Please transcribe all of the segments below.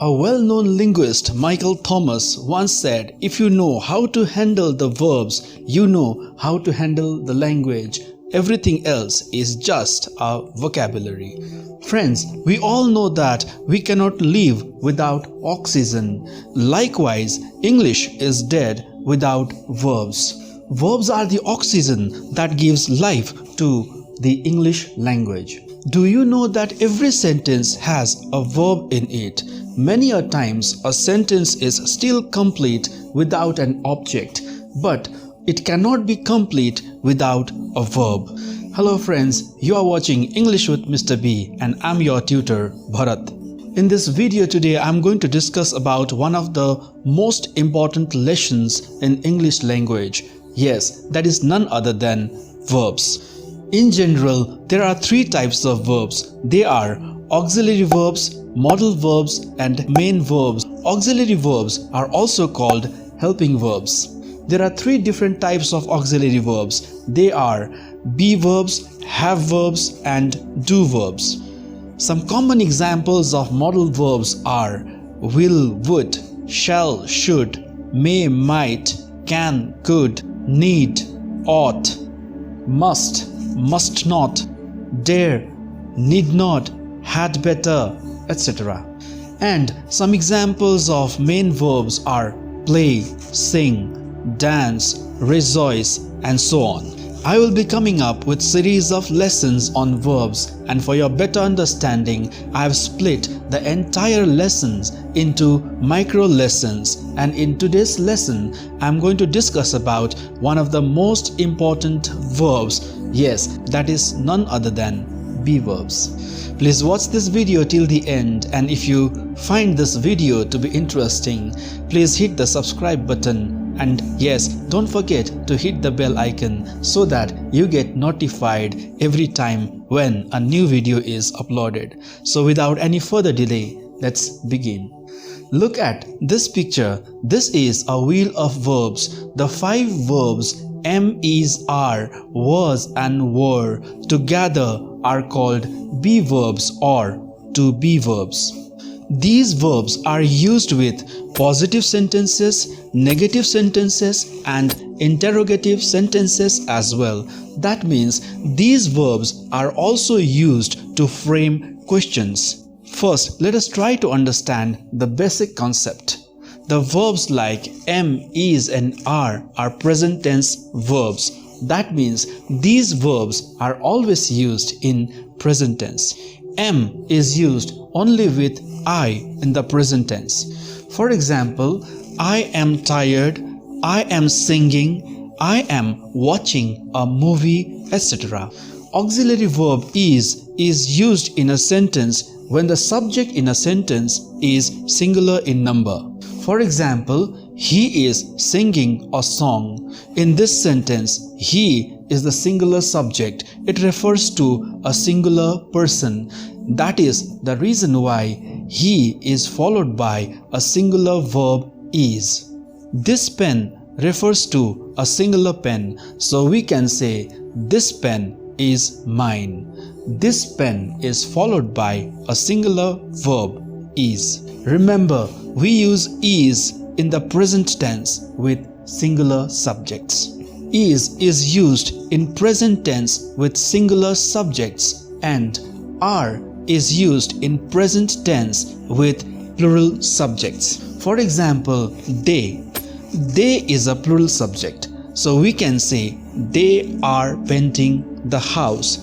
A well-known linguist, Michael Thomas, once said, if you know how to handle the verbs, you know how to handle the language. Everything else is just a vocabulary. Friends, we all know that we cannot live without oxygen. Likewise, English is dead without verbs. Verbs are the oxygen that gives life to the English language. Do you know that every sentence has a verb in it? Many a times a sentence is still complete without an object, but it cannot be complete without a verb. Hello friends, you are watching English with Mr. B and I'm your tutor Bharat. In this video today I'm going to discuss about one of the most important lessons in English language. Yes, that is none other than verbs. In general, there are three types of verbs. They are auxiliary verbs, modal verbs and main verbs. Auxiliary verbs are also called helping verbs. There are three different types of auxiliary verbs. They are be verbs, have verbs and do verbs. Some common examples of modal verbs are will, would, shall, should, may, might, can, could, need, ought, must, must not, dare, need not, had better, etc. And some examples of main verbs are play, sing, dance, rejoice, and so on. I will be coming up with series of lessons on verbs, and for your better understanding, I have split the entire lessons into micro lessons, and in today's lesson, I am going to discuss about one of the most important verbs. Yes, that is none other than be verbs. Please watch this video till the end, and if you find this video to be interesting, please hit the subscribe button. And yes, don't forget to hit the bell icon so that you get notified every time when a new video is uploaded. So without any further delay, let's begin. Look at this picture. This is a wheel of verbs. The 5 verbs am, is, are, was and were together are called be verbs or to be verbs. These verbs are used with positive sentences, negative sentences and interrogative sentences as well. That means these verbs are also used to frame questions. First, let us try to understand the basic concept. The verbs like am, is and are present tense verbs. That means these verbs are always used in present tense. Am is used only with I in the present tense. For example, I am tired, I am singing, I am watching a movie, etc. Auxiliary verb is used in a sentence when the subject in a sentence is singular in number. For example, he is singing a song. In this sentence, he is the singular subject. It refers to a singular person. That is the reason why he is followed by a singular verb is. This pen refers to a singular pen, so we can say this pen is mine. This pen is followed by a singular verb is. Remember, we use is in the present tense with singular subjects. Is used in present tense with singular subjects, and are is used in present tense with plural subjects. For example, they. They is a plural subject, so we can say they are painting the house.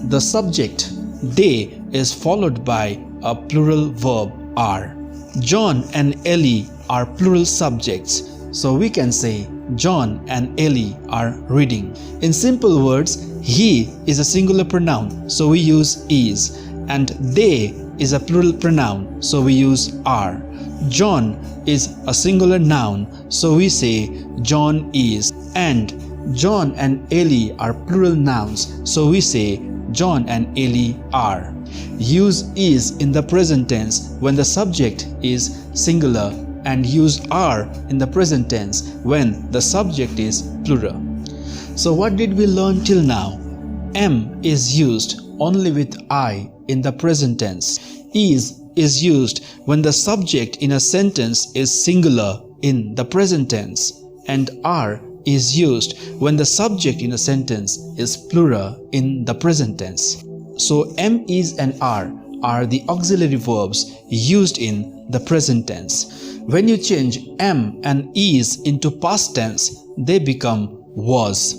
The subject they is followed by a plural verb are. John and Ellie are plural subjects, so we can say John and Ellie are reading. In simple words, he is a singular pronoun, so we use is, and they is a plural pronoun, so we use are. John is a singular noun, so we say John is, and John and Ellie are plural nouns, so we say John and Ellie are. Use is in the present tense when the subject is singular, and use are in the present tense when the subject is plural. So what did we learn till now? Am is used only with I in the present tense. Is is used when the subject in a sentence is singular in the present tense, and are is used when the subject in a sentence is plural in the present tense. So am, is and are the auxiliary verbs used in the present tense. When you change am and is into past tense, they become was.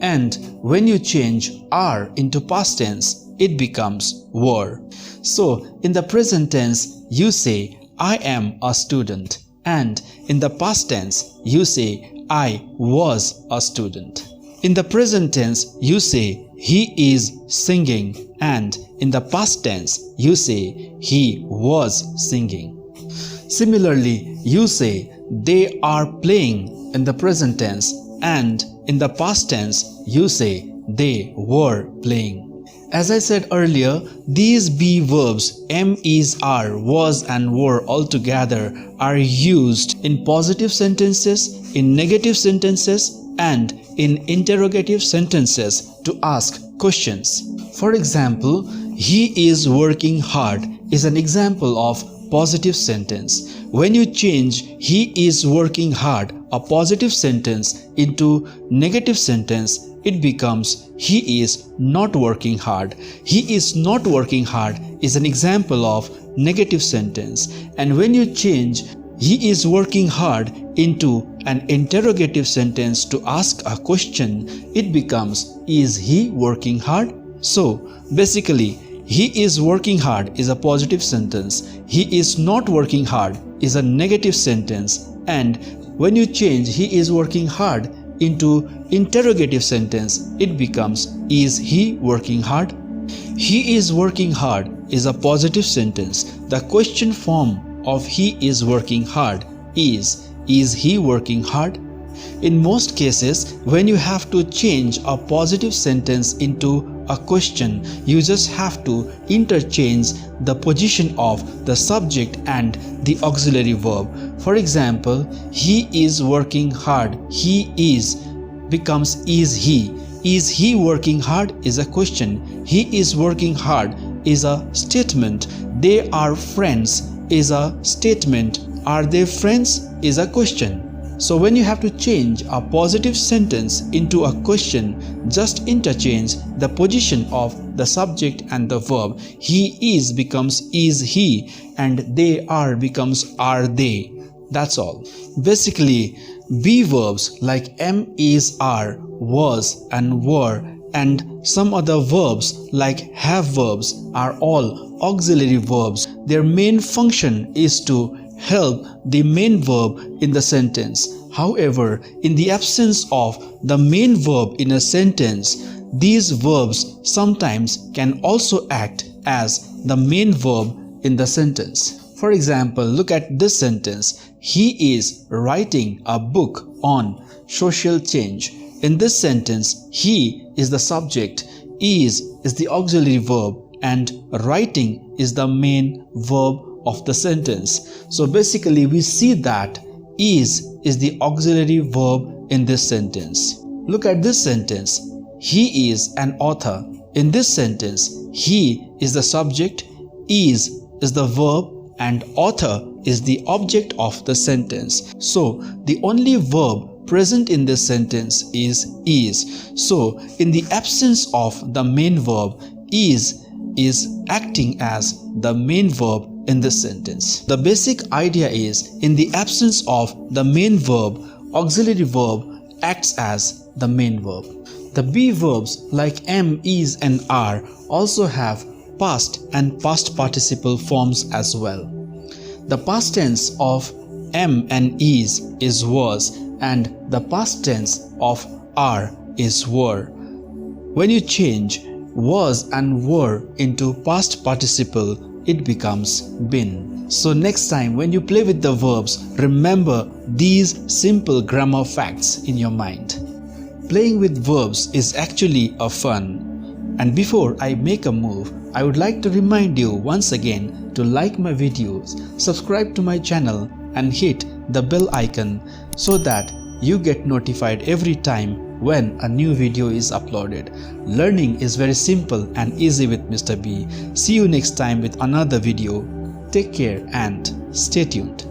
And when you change are into past tense, it becomes were. So in the present tense, you say I am a student, and in the past tense, you say I was a student. In the present tense, you say he is singing, and in the past tense, you say he was singing. Similarly, you say they are playing in the present tense, and in the past tense, you say they were playing. As I said earlier, these be verbs am, is, are, was and were altogether are used in positive sentences, in negative sentences, and in interrogative sentences to ask questions. For example, he is working hard is an example of positive sentence. When you change he is working hard, a positive sentence, into negative sentence, it becomes he is not working hard. He is not working hard is an example of negative sentence. And when you change he is working hard into an interrogative sentence to ask a question, it becomes is he working hard? So basically, he is working hard is a positive sentence. He is not working hard is a negative sentence. And when you change he is working hard into interrogative sentence, it becomes is he working hard? He is working hard is a positive sentence. The question form of he is working hard is he working hard? In most cases, when you have to change a positive sentence into a question, you just have to interchange the position of the subject and the auxiliary verb. For example, he is working hard, he is becomes is he. Is he working hard is a question. He is working hard is a statement. They are friends is a statement. Are they friends is a question. So when you have to change a positive sentence into a question, just interchange the position of the subject and the verb. He is becomes is he, and they are becomes are they. That's all. Basically, be verbs like am, is, are, was and were, and some other verbs like have verbs are all auxiliary verbs. Their main function is to help the main verb in the sentence. However, in the absence of the main verb in a sentence, these verbs sometimes can also act as the main verb in the sentence. For example, look at this sentence. He is writing a book on social change. In this sentence, he is the subject, is the auxiliary verb, and writing is the main verb of the sentence. So basically, we see that is the auxiliary verb in this sentence. Look at this sentence. He is an author. In this sentence, he is the subject, is the verb, and author is the object of the sentence. So the only verb present in this sentence is. So in the absence of the main verb, is acting as the main verb in this sentence. The basic idea is, in the absence of the main verb, auxiliary verb acts as the main verb. The be verbs like am, is and are also have past and past participle forms as well. The past tense of am and is was, and the past tense of are is were. When you change was and were into past participle, it becomes been. So next time when you play with the verbs, remember these simple grammar facts in your mind. Playing with verbs is actually a fun. And before I make a move, I would like to remind you once again to like my videos, subscribe to my channel and hit the bell icon so that you get notified every time when a new video is uploaded. Learning is very simple and easy with Mr. B. See you next time with another video. Take care and stay tuned.